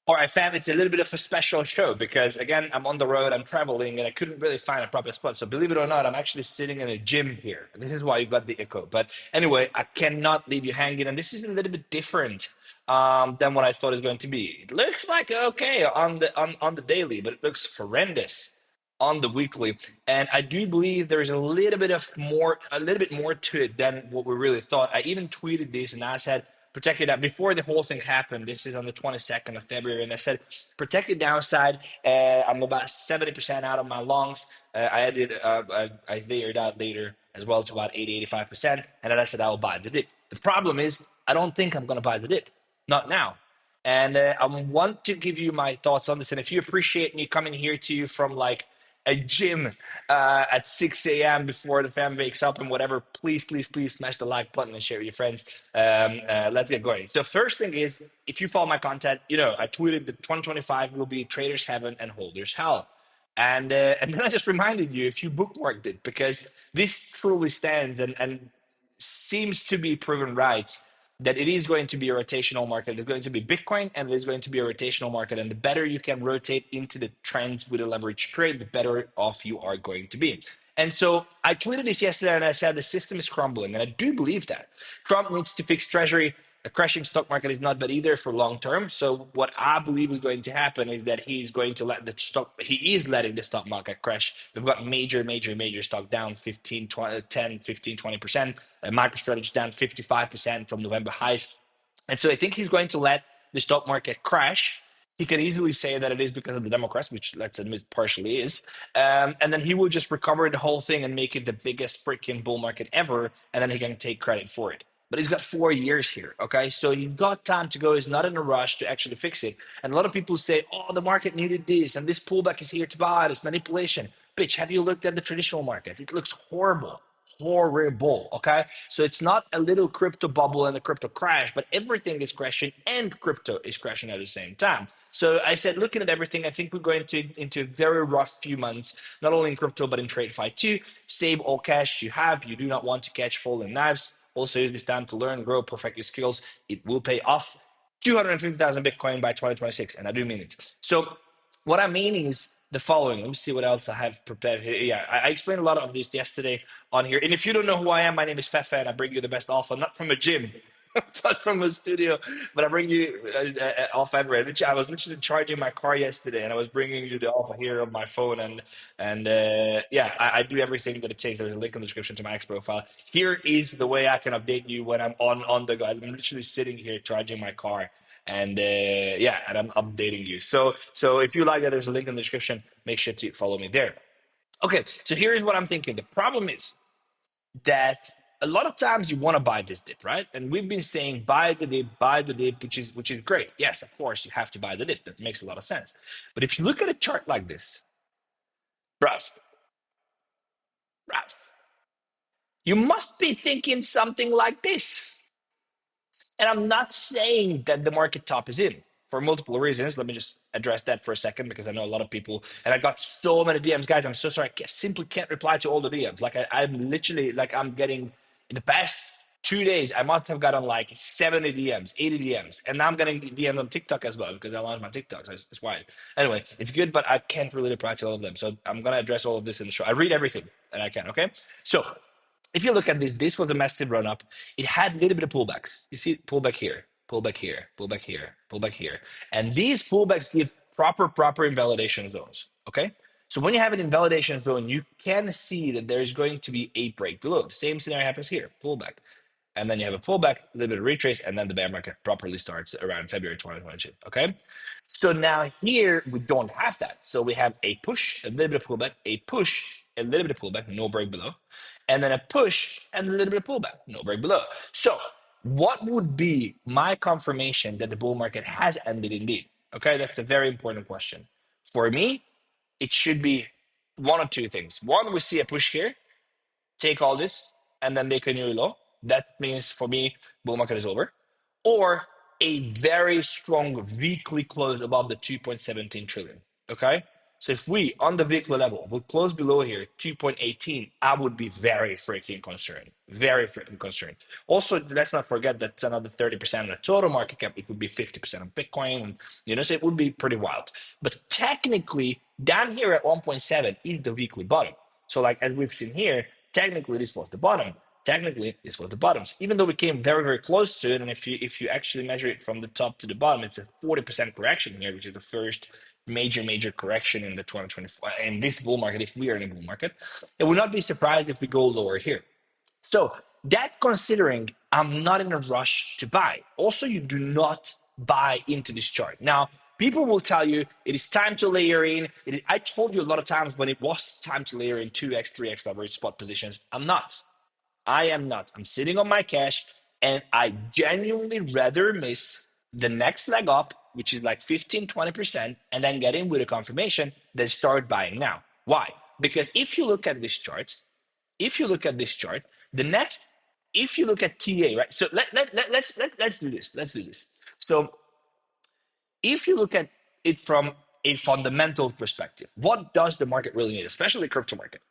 All right, fam, it's a little bit of a special show because, again, I'm on the road, I'm traveling, and I couldn't really find a proper spot. So, believe it or not, I'm actually sitting in a gym here. This is why you got the echo. But anyway, I cannot leave you hanging. And this is a little bit different than what I thought it was going to be. It looks like okay on the daily, but it looks horrendous on the weekly. And I do believe there is a little bit more to it than what we really thought. I even tweeted this and I said, protect your before the whole thing happened. This is on the 22nd of February, and I said, protect your downside. I'm about 70% out of my longs. I added, I layered out later as well to about 85%, and then I said I'll buy the dip. The problem is, I don't think I'm going to buy the dip, not now. And I want to give you my thoughts on this. And if you appreciate me coming here to you from like a gym at 6 a.m. before the fam wakes up and whatever, please, please, please smash the like button and share with your friends. Let's get going. So first thing is, if you follow my content, you know, I tweeted that 2025 will be traders heaven and holders hell. And then I just reminded you if you bookmarked it, because this truly stands and seems to be proven right that it is going to be a rotational market. It's going to be Bitcoin and it is going to be a rotational market. And the better you can rotate into the trends with a leverage trade, the better off you are going to be. And so I tweeted this yesterday and I said the system is crumbling. And I do believe that. Trump needs to fix Treasury. A crashing stock market is not bad either for long term. So what I believe is going to happen is that he is letting the stock market crash. We've got major stock down 15, 20, 10, 15, 20%. MicroStrategy down 55% from November highs. And so I think he's going to let the stock market crash. He can easily say that it is because of the Democrats, which let's admit partially is. And then he will just recover the whole thing and make it the biggest freaking bull market ever. And then he can take credit for it. But he's got 4 years here, okay? So he's got time to go. He's not in a rush to actually fix it. And a lot of people say, oh, the market needed this, and this pullback is here to buy, this manipulation. Bitch, have you looked at the traditional markets? It looks horrible. Horrible, okay? So it's not a little crypto bubble and a crypto crash, but everything is crashing and crypto is crashing at the same time. So I said, looking at everything, I think we're going into a very rough few months, not only in crypto, but in TradeFi too. Save all cash you have. You do not want to catch falling knives. Also use this time to learn, grow, perfect your skills. It will pay off. 250,000 Bitcoin by 2026, and I do mean it. So what I mean is the following. Let me see what else I have prepared here. Yeah, I explained a lot of this yesterday on here. And if you don't know who I am, my name is Fefe, and I bring you the best alpha, not from a gym, but from a studio. But I bring you alpha everywhere. I was literally charging my car yesterday, and I was bringing you the alpha here on my phone. And yeah, I do everything that it takes. There's a link in the description to my X profile. Here is the way I can update you when I'm on the go. I'm literally sitting here charging my car. And yeah, and I'm updating you. So if you like that, there's a link in the description. Make sure to follow me there. Okay, so here's what I'm thinking. The problem is that a lot of times you want to buy this dip, right? And we've been saying buy the dip, which is great. Yes, of course, you have to buy the dip. That makes a lot of sense. But if you look at a chart like this, bruv, you must be thinking something like this. And I'm not saying that the market top is in for multiple reasons. Let me just address that for a second, because I know a lot of people, and I got so many DMs, guys. I'm so sorry. I simply can't reply to all the DMs. Like I'm literally like I'm getting in the past 2 days, I must have gotten like 70 DMs, 80 DMs. And now I'm getting DMs on TikTok as well because I launched my TikTok. So it's why. Anyway, it's good, but I can't really reply to all of them. So I'm going to address all of this in the show. I read everything and I can, okay? So if you look at this was a massive run up. It had a little bit of pullbacks. You see, pullback here, pullback here, pullback here, pullback here. And these pullbacks give proper invalidation zones, okay? So when you have an invalidation zone, you can see that there's going to be a break below. The same scenario happens here, pullback. And then you have a pullback, a little bit of retrace, and then the bear market properly starts around February 2022, okay? So now here, we don't have that. So we have a push, a little bit of pullback, a push, a little bit of pullback, no break below, and then a push and a little bit of pullback, no break below. So what would be my confirmation that the bull market has ended indeed? Okay, that's a very important question. For me, it should be one of two things. One, we see a push here, take all this, and then make a new low. That means for me, bull market is over. Or a very strong weekly close above the 2.17 trillion. Okay? So if we, on the weekly level, would close below here, 2.18, I would be very freaking concerned. Very freaking concerned. Also, let's not forget that's another 30% of the total market cap. It would be 50% of Bitcoin. And, so it would be pretty wild. But technically, down here at 1.7 is the weekly bottom. So like as we've seen here, technically this was the bottom. Technically, this was the bottoms, even though we came very, very close to it. And if you actually measure it from the top to the bottom, it's a 40% correction here, which is the first major correction in the 2024 in this bull market. If we are in a bull market, it would not be surprised if we go lower here. So that considering, I'm not in a rush to buy. Also, you do not buy into this chart. Now, people will tell you it is time to layer in. I told you a lot of times when it was time to layer in 2x, 3x leverage spot positions. I am not. I'm sitting on my cash, and I genuinely rather miss the next leg up, which is like 15, 20%, and then get in with a confirmation than start buying now. Why? Because if you look at this chart, the next, if you look at TA, right? So let's do this. Let's do this. So if you look at it from a fundamental perspective, what does the market really need, especially the crypto market?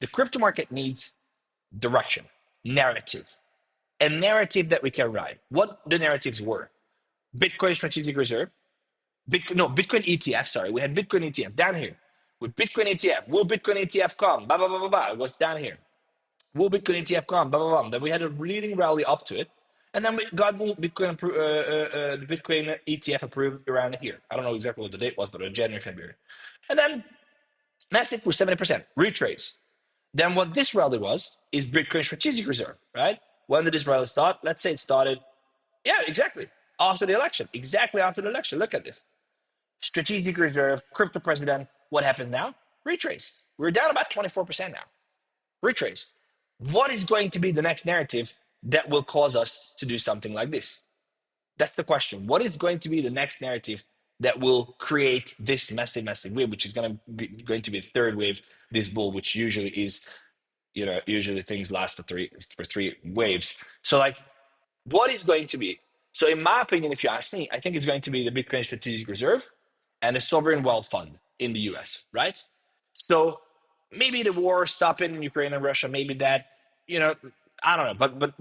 The crypto market needs direction, narrative, a narrative that we can ride. What the narratives were: Bitcoin strategic reserve, Bitcoin ETF. Sorry, we had Bitcoin ETF down here with Bitcoin ETF. Will Bitcoin ETF come? Blah blah blah blah blah. It was down here. Will Bitcoin ETF come? Blah blah blah. Then we had a leading rally up to it, and then we got the Bitcoin ETF approved around here. I don't know exactly what the date was, but it was January, February, and then massive for 70% retrace. Then what this rally was is Bitcoin strategic reserve, right? When did this rally start? Let's say it started, yeah, exactly, after the election. Exactly after the election. Look at this. Strategic reserve, crypto president. What happens now? Retrace. We're down about 24% now. Retrace. What is going to be the next narrative that will cause us to do something like this? That's the question. What is going to be the next narrative that will create this massive wave, which is going to be the third wave, this bull, which usually is, usually things last for three waves. So like, what is going to be? So in my opinion, if you ask me, I think it's going to be the Bitcoin strategic reserve and the sovereign wealth fund in the US, right? So maybe the war stopping in Ukraine and Russia, maybe that, I don't know. But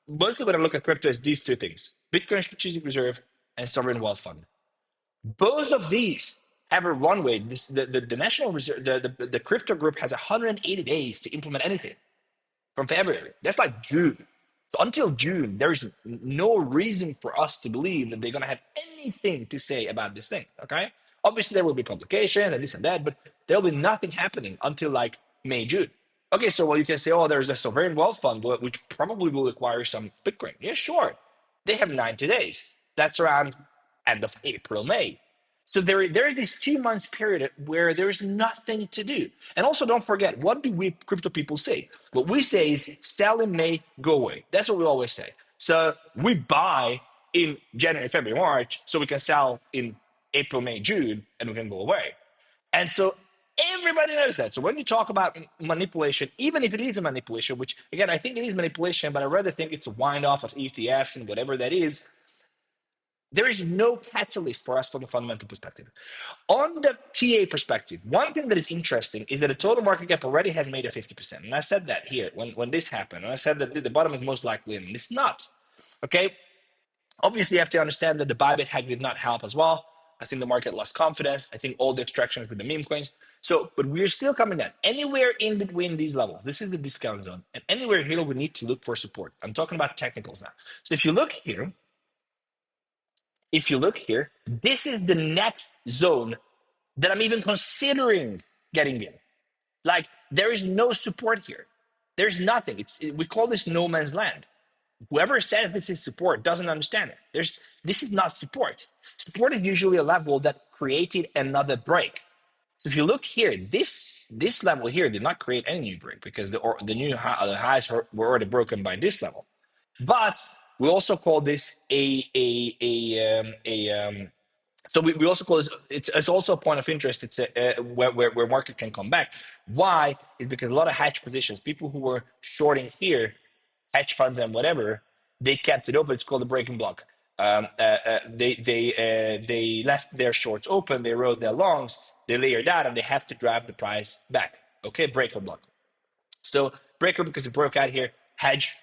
mostly when I look at crypto is these two things: Bitcoin strategic reserve and sovereign wealth fund. Both of these have a runway. The national reserve, the crypto group has 180 days to implement anything from February. That's like June. So until June, there's no reason for us to believe that they're going to have anything to say about this thing, okay? Obviously, there will be publication and this and that, but there'll be nothing happening until like May, June. Okay, so you can say, oh, there's a sovereign wealth fund, which probably will acquire some Bitcoin. Yeah, sure. They have 90 days. That's around end of April, May. So there is this 2 months period where there's nothing to do. And also don't forget, what do we crypto people say? What we say is sell in May, go away. That's what we always say. So we buy in January, February, March, so we can sell in April, May, June, and we can go away. And so everybody knows that. So when you talk about manipulation, even if it is a manipulation, which again, I think it is manipulation, but I rather think it's a wind off of ETFs and whatever that is, there is no catalyst for us from a fundamental perspective. On the TA perspective, one thing that is interesting is that the total market cap already has made a 50%. And I said that here when this happened. And I said that the bottom is most likely in. It's not. Okay? Obviously, you have to understand that the Bybit hack did not help as well. I think the market lost confidence. I think all the extractions with the meme coins. So, but we're still coming down. Anywhere in between these levels, this is the discount zone. And anywhere here, we need to look for support. I'm talking about technicals now. So if you look here, this is the next zone that I'm even considering getting in. Like, there is no support here. There's nothing. We call this no man's land. Whoever says this is support doesn't understand it. This is not support. Support is usually a level that created another break. So if you look here, this level here did not create any new break because the highs were already broken by this level. But we also call this so we also call this, it's also a point of interest. It's where market can come back. Why? Is because a lot of hedge positions, people who were shorting here, hedge funds and whatever, they kept it open. It's called the breaking block. They left their shorts open, they rode their longs, they layered out, and they have to drive the price back. Okay, breaker block. So breaker, because it broke out here, hedge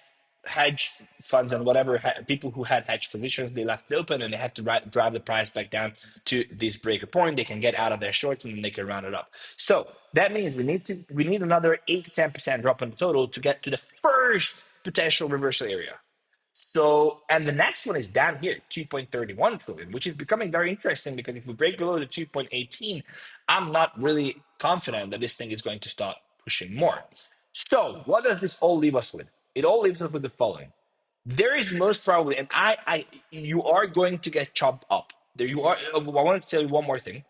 funds and whatever people who had hedge positions, they left it open and they had to drive the price back down to this breaker point. They can get out of their shorts and then they can round it up. So that means we need another 8 to 10% drop in the total to get to the first potential reversal area. So, and the next one is down here, 2.31 trillion, which is becoming very interesting because if we break below the 2.18, I'm not really confident that this thing is going to start pushing more. So, what does this all leave us with? It all leaves us with the following. There is most probably, and you are going to get chopped up. There you are. I want to tell you one more thing.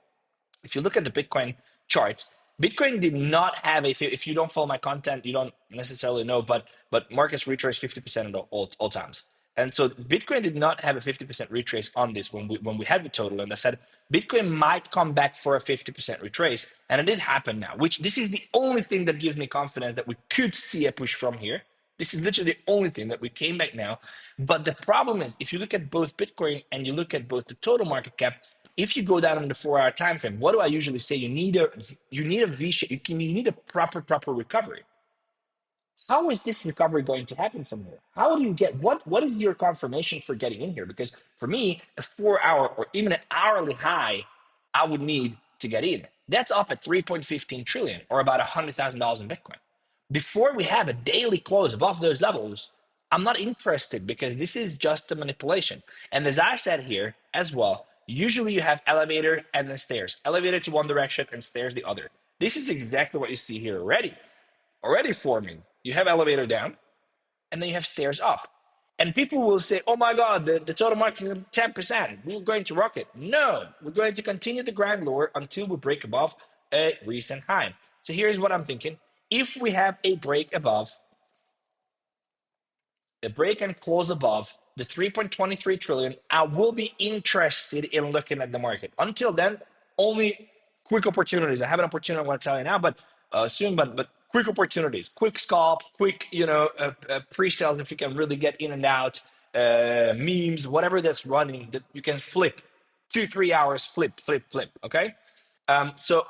If you look at the Bitcoin charts, Bitcoin did not have a. If you don't follow my content, you don't necessarily know, but markets retrace 50% of all times, and so Bitcoin did not have a 50% retrace on this when we had the total. And I said Bitcoin might come back for a 50% retrace, and it did happen now. Which this is the only thing that gives me confidence that we could see a push from here. This is literally the only thing that we came back now. But the problem is, if you look at both Bitcoin and you look at both the total market cap, if you go down on the 4-hour time frame, what do I usually say? You need a V shape. You need a proper recovery. How is this recovery going to happen from here? How do you get what is your confirmation for getting in here? Because for me, a 4-hour or even an hourly high, I would need to get in. That's up at 3.15 trillion or about $100,000 in Bitcoin. Before we have a daily close above those levels, I'm not interested because this is just a manipulation. And as I said here as well, usually you have elevator and then stairs. Elevator to one direction and stairs the other. This is exactly what you see here already forming. You have elevator down and then you have stairs up. And people will say, oh my God, the total market is 10%. We're going to rock it. No, we're going to continue to grind lower until we break above a recent high. So here's what I'm thinking. If we have a break and close above the 3.23 trillion, I will be interested in looking at the market. Until then, only quick opportunities. I have an opportunity I want to tell you now, but soon, but quick opportunities, quick scalp, quick, pre-sales if you can really get in and out, memes, whatever that's running that you can flip 2-3 hours, flip, okay?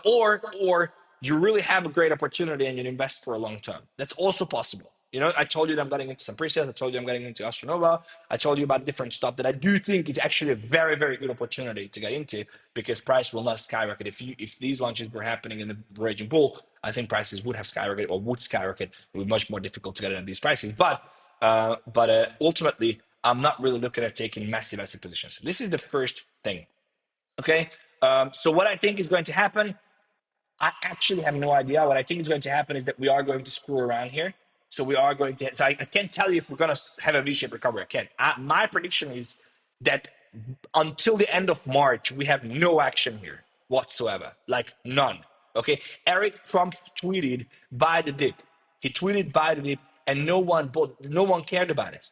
Or you really have a great opportunity and you invest for a long term. That's also possible. I told you that I'm getting into some presets. I told you I'm getting into 𝗙𝗏𝗏. I told you about different stuff that I do think is actually a very, very good opportunity to get into because price will not skyrocket. If these launches were happening in the raging bull, I think prices would have skyrocketed or would skyrocket. It would be much more difficult to get in at these prices. But ultimately, I'm not really looking at taking massive positions. This is the first thing. Okay. So what I think is going to happen, I actually have no idea. What I think is going to happen is that we are going to screw around here. So we are going to. So I can't tell you if we're going to have a V-shaped recovery. I can't. My prediction is that until the end of March, we have no action here whatsoever, like none. Okay. Eric Trump tweeted buy the dip. He tweeted buy the dip, and no one cared about it.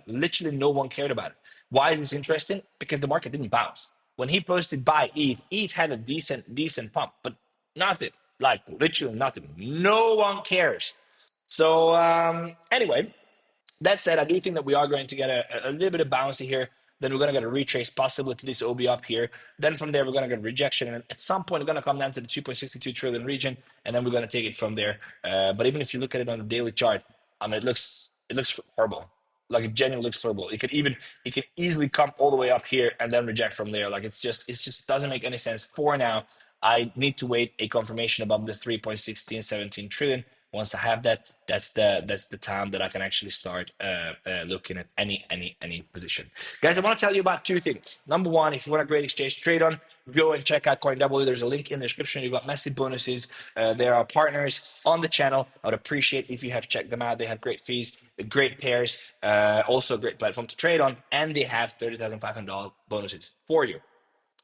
Literally no one cared about it. Why is this interesting? Because the market didn't bounce. When he posted buy ETH had a decent pump, but nothing, like literally nothing. No one cares. So anyway, that said, I do think that we are going to get a little bit of bouncy here. Then we're going to get a retrace possibly to this OB up here. Then from there, we're going to get a rejection. And at some point, we're going to come down to the 2.62 trillion region. And then we're going to take it from there. But even if you look at it on the daily chart, it looks horrible. Like it genuinely looks horrible. It can easily come all the way up here and then reject from there. Like it just doesn't make any sense. For now, I need to wait a confirmation above the 3.1617 trillion. Once I have that, that's the time that I can actually start looking at any position. Guys, I want to tell you about two things. Number one, if you want a great exchange to trade on, go and check out 𝗙𝗏𝗙𝗏. There's a link in the description. You've got massive bonuses. There are partners on the channel. I would appreciate if you have checked them out. They have great fees, great pairs, also a great platform to trade on, and they have $30,500 bonuses for you.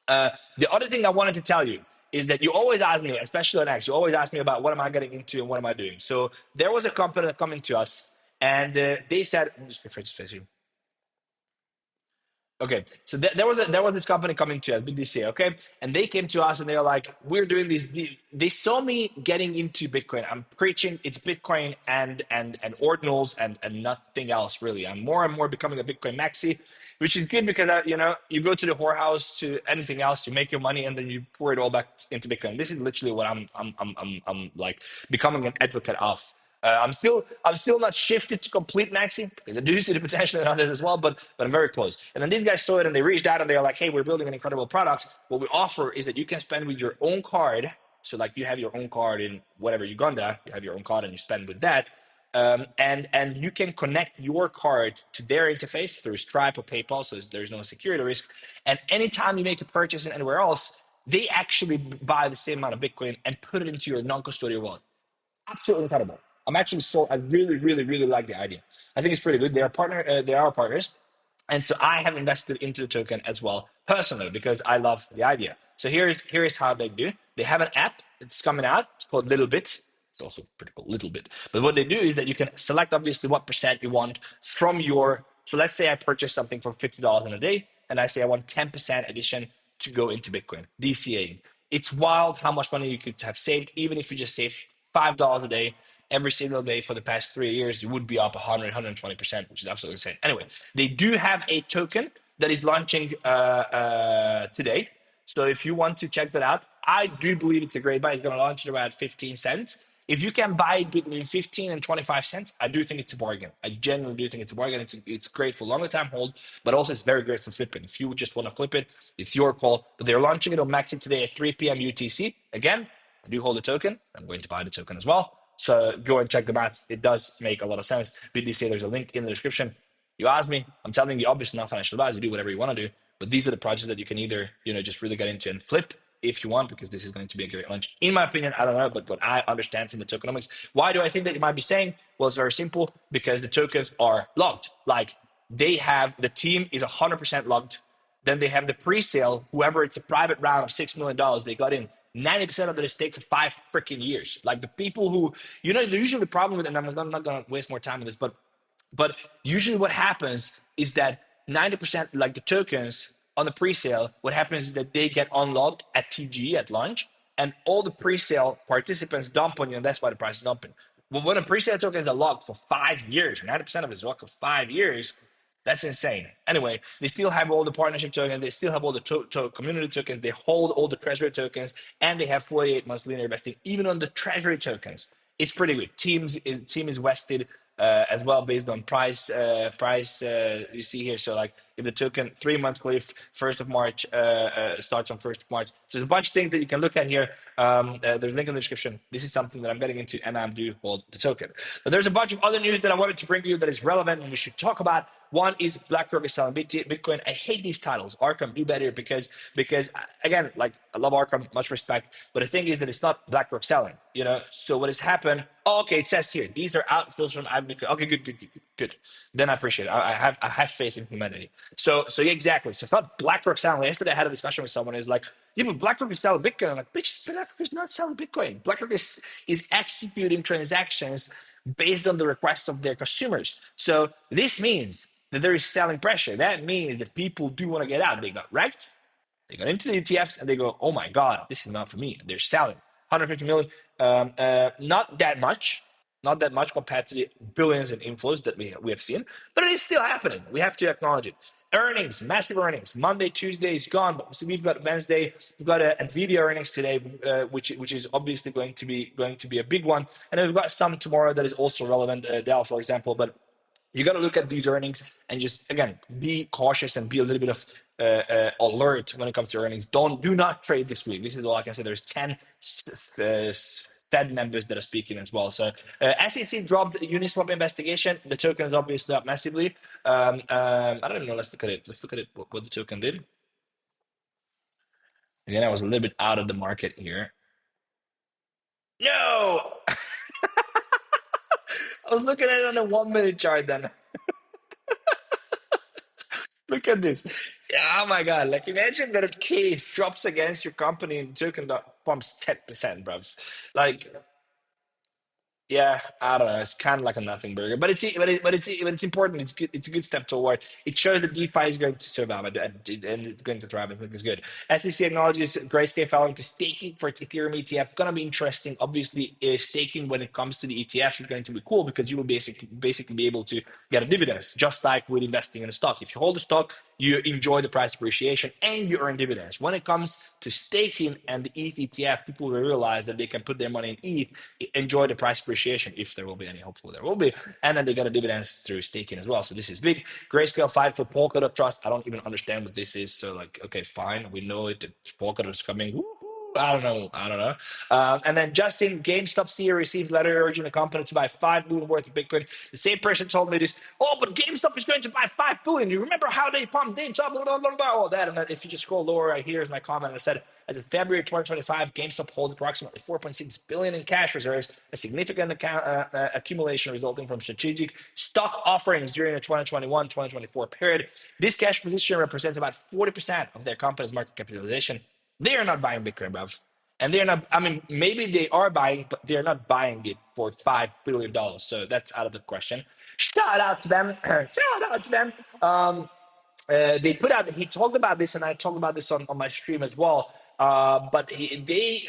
The other thing I wanted to tell you is that you always ask me, especially on X, you always ask me about what am I getting into and what am I doing. So there was a company coming to us, and they said, just refresh this here. Okay, so there was this company coming to us, BDC, okay, and they came to us and they were like, we're doing this. They saw me getting into Bitcoin. I'm preaching it's Bitcoin and ordinals and nothing else really. I'm more and more becoming a Bitcoin maxi. which is good because you know, you go to the whorehouse to anything else, you make your money, and then you pour it all back into Bitcoin. This is literally what I'm like becoming an advocate of. I'm still not shifted to complete maxing because I do see the potential in others as well, but I'm very close. And then these guys saw it and they reached out and they're like, hey, we're building an incredible product. What we offer is that you can spend with your own card. So like you have your own card in whatever Uganda, you have your own card and you spend with that. And you can connect your card to their interface through Stripe or PayPal, so there's no security risk. And anytime you make a purchase in anywhere else, they actually buy the same amount of Bitcoin and put it into your non-custodial wallet. Absolutely incredible. I really, really, really like the idea. I think it's pretty good. They are partners. And so I have invested into the token as well personally because I love the idea. So here is how they do. They have an app that's coming out. It's called lit. It's also pretty cool, little bit. But what they do is that you can select obviously what percent you want from your. So let's say I purchase something for $50 in a day, and I say I want 10% addition to go into Bitcoin, DCA. It's wild how much money you could have saved, even if you just saved $5 a day every single day for the past 3 years. You would be up 120%, which is absolutely insane. Anyway, they do have a token that is launching today. So if you want to check that out, I do believe it's a great buy. It's going to launch at about 15 cents. If you can buy it between 15 and 25 cents, I do think it's a bargain. I genuinely do think it's a bargain. It's great for longer time hold, but also it's very great for flipping. If you just want to flip it, it's your call. But they're launching it on Maxi today at 3 p.m. UTC. Again, I do hold the token. I'm going to buy the token as well. So go and check them out. It does make a lot of sense. BTC, there's a link in the description. You ask me, I'm telling you, obviously not financial advice. You do whatever you want to do. But these are the projects that you can either, just really get into and flip if you want, because this is going to be a great launch. In my opinion, I don't know, but what I understand from the tokenomics, why do I think that you might be saying? Well, it's very simple, because the tokens are logged. Like the team is 100% logged. Then they have the pre-sale, whoever it's a private round of $6 million, they got in. 90% of it is staked for 5 freaking years. Like the people who, usually the problem with, and I'm not going to waste more time on this, but usually what happens is that 90%, like the tokens on the pre-sale, what happens is that they get unlocked at TGE at launch, and all the pre-sale participants dump on you, and that's why the price is dumping. But when a pre-sale token is locked for 5 years, 90% of it is locked for 5 years, that's insane. Anyway, they still have all the partnership tokens. They still have all the community tokens. They hold all the treasury tokens, and they have 48 months linear vesting, even on the treasury tokens. It's pretty good. Team is vested as well based on price. You see here. So like if the token 3 month cliff, 1st of March starts on 1st of March. So there's a bunch of things that you can look at here. There's a link in the description. This is something that I'm getting into, and I'm due hold the token. But there's a bunch of other news that I wanted to bring to you that is relevant and we should talk about. One is BlackRock is selling Bitcoin. I hate these titles. Arkham, do better, because again, like I love Arkham, much respect, but the thing is that it's not BlackRock selling. So what has happened? Oh, okay, it says here these are outflows from Bitcoin. Okay, good. Then I appreciate it. I have faith in humanity. So yeah, exactly. So it's not BlackRock selling. Yesterday I had a discussion with someone who's like, yeah, but BlackRock is selling Bitcoin. I'm like, bitch, BlackRock is not selling Bitcoin. BlackRock is executing transactions based on the requests of their consumers. So this means that there is selling pressure. That means that people do want to get out. They got wrecked. They got into the ETFs and they go, oh my God, this is not for me. They're selling 150 million. Not that much compared to the billions in inflows that we have seen, but it is still happening. We have to acknowledge it. Earnings, massive earnings. Monday, Tuesday is gone, but so we've got Wednesday. We've got Nvidia earnings today, which is obviously going to be a big one, and then we've got some tomorrow that is also relevant. Dell, for example, but you got to look at these earnings and just again be cautious and be a little bit of alert when it comes to earnings. Do not trade this week. This is all I can say. There's 10 Fed members that are speaking as well. So SEC dropped the Uniswap investigation. The token is obviously up massively. I don't know. Let's look at it. What the token did. Again, I was a little bit out of the market here. No. I was looking at it on a 1 minute chart then. Look at this. Oh my God. Like imagine that a case drops against your company and token pumps 10%, bruv. Like Yeah, I don't know. It's kind of like a nothing burger, but it's important. It's good. It's a good step toward. It shows that DeFi is going to survive and it's going to thrive. I think it's good. SEC acknowledges Grayscale following to staking for its Ethereum ETF. Gonna be interesting. Obviously, staking when it comes to the ETF is going to be cool because you will basically be able to get a dividends, just like with investing in a stock. If you hold a stock, you enjoy the price appreciation and you earn dividends. When it comes to staking and the ETH ETF, people will realize that they can put their money in ETH, enjoy the price appreciation if there will be any. Hopefully there will be, and then they get a dividends through staking as well. So this is big. Grayscale fight for Polkadot Trust. I don't even understand what this is. So like, okay, fine, we know it. Polkadot is coming. Woo-hoo. I don't know. I don't know. And then Justin, GameStop CEO received letter urging the company to buy 5 billion worth of Bitcoin. The same person told me this. Oh, but GameStop is going to buy 5 billion. You remember how they pumped GameStop? Blah, blah, blah, blah, all that. And then if you just scroll lower, right here is my comment. I said, as of February 2025, GameStop holds approximately 4.6 billion in cash reserves, a significant accumulation resulting from strategic stock offerings during the 2021-2024 period. This cash position represents about 40% of their company's market capitalization. They are not buying Bitcoin, bruv. And they're not, I mean, maybe they are buying, but they're not buying it for $5 billion. So that's out of the question. Shout out to them. Shout out to them. They put out, he talked about this, and I talked about this on my stream as well. But they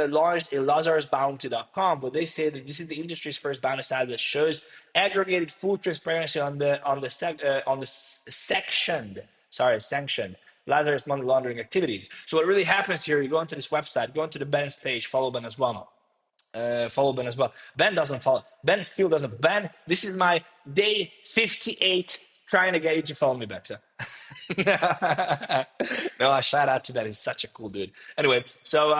launched a 𝗙𝗟𝗣𝗛𝗙𝗪.com, where they say that this is the industry's first bounty site that shows aggregated full transparency on the sanctioned Lazarus money laundering activities. So what really happens here? You go onto this website, go onto the Ben's page, follow Ben as well. Follow Ben as well. Ben doesn't follow. Ben still doesn't. Ben, this is my day 58 trying to get you to follow me back. So. No, I shout out to Ben. He's such a cool dude. Anyway, so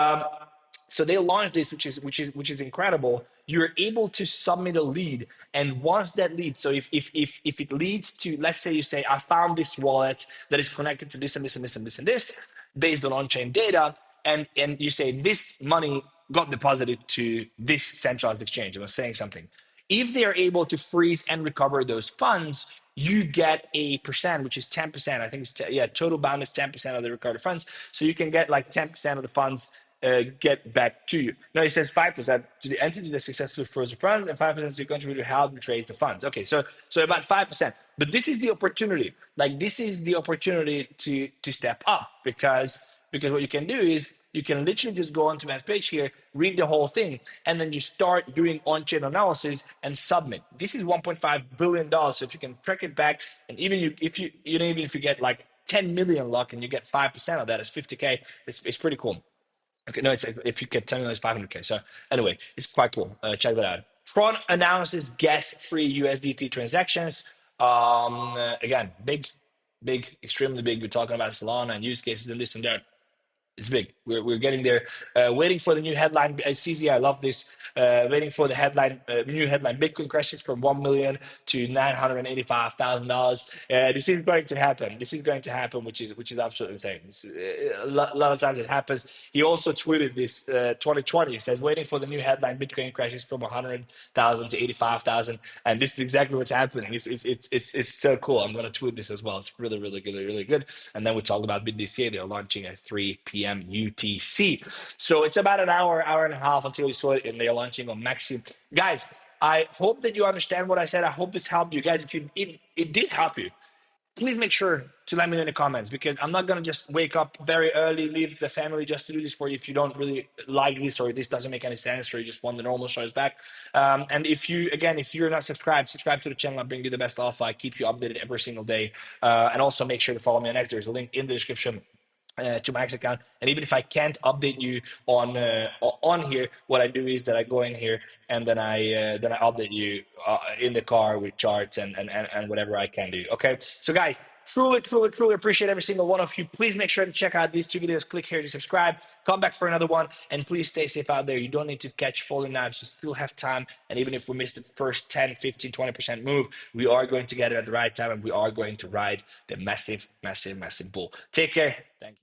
they launched this, which is incredible. You're able to submit a lead, and once that lead, so if it leads to, let's say you say, I found this wallet that is connected to this and this and this and this and this, based on on-chain data, and you say this money got deposited to this centralized exchange. I was saying something. If they are able to freeze and recover those funds, you get a percent, which is 10%. I think it's total bound is 10% of the recovered funds. So you can get like 10% of the funds get back to you. No, it says 5% to the entity that successfully froze the funds, and 5% to the contributor who helped trace the funds. Okay, so about 5%. But this is the opportunity. Like, this is the opportunity to step up, because what you can do is you can literally just go onto Man's page here, read the whole thing, and then you start doing on-chain analysis and submit. This is $1.5 billion. So if you can track it back, and even if you get like 10 million luck and you get 5% of that, it's 50K. It's pretty cool. Okay, no, it's if you get 10 million, it's 500K. So anyway, it's quite cool. Check that out. Tron announces gas-free USDT transactions. Again, big, extremely big. We're talking about Solana and use cases and this and that. It's big. We're getting there. Waiting for the new headline. CZ, I love this. Waiting for the headline. New headline. Bitcoin crashes from 1 million to $985,000. This is going to happen. This is going to happen, which is absolutely insane. A lot of times it happens. He also tweeted this 2020. He says, waiting for the new headline. Bitcoin crashes from 100,000 to 85,000, and this is exactly what's happening. It's so cool. I'm gonna tweet this as well. It's really good, really good. And then we talk about BitDCA. They're launching at 3 p.m. UTC. So it's about an hour and a half until you saw it, and they're launching on Maxi. Guys, I hope that you understand what I said. I hope this helped you guys. If it did help you, please make sure to let me know in the comments, because I'm not going to just wake up very early, leave the family just to do this for you if you don't really like this, or this doesn't make any sense, or you just want the normal shows back. And if you're not subscribed to the channel. I bring you the best offer. I keep you updated every single day. And also make sure to follow me on X. There's a link in the description to my X account. And even if I can't update you on here, what I do is that I go in here and then I update you in the car with charts and whatever I can do. Okay, so guys, truly appreciate every single one of you. Please make sure to check out these 2 videos. Click here to subscribe. Come back for another one, and please stay safe out there. You don't need to catch falling knives. You still have time, and even if we miss the first 10, 15, 20% move, we are going to get it at the right time, and we are going to ride the massive bull. Take care. Thank you.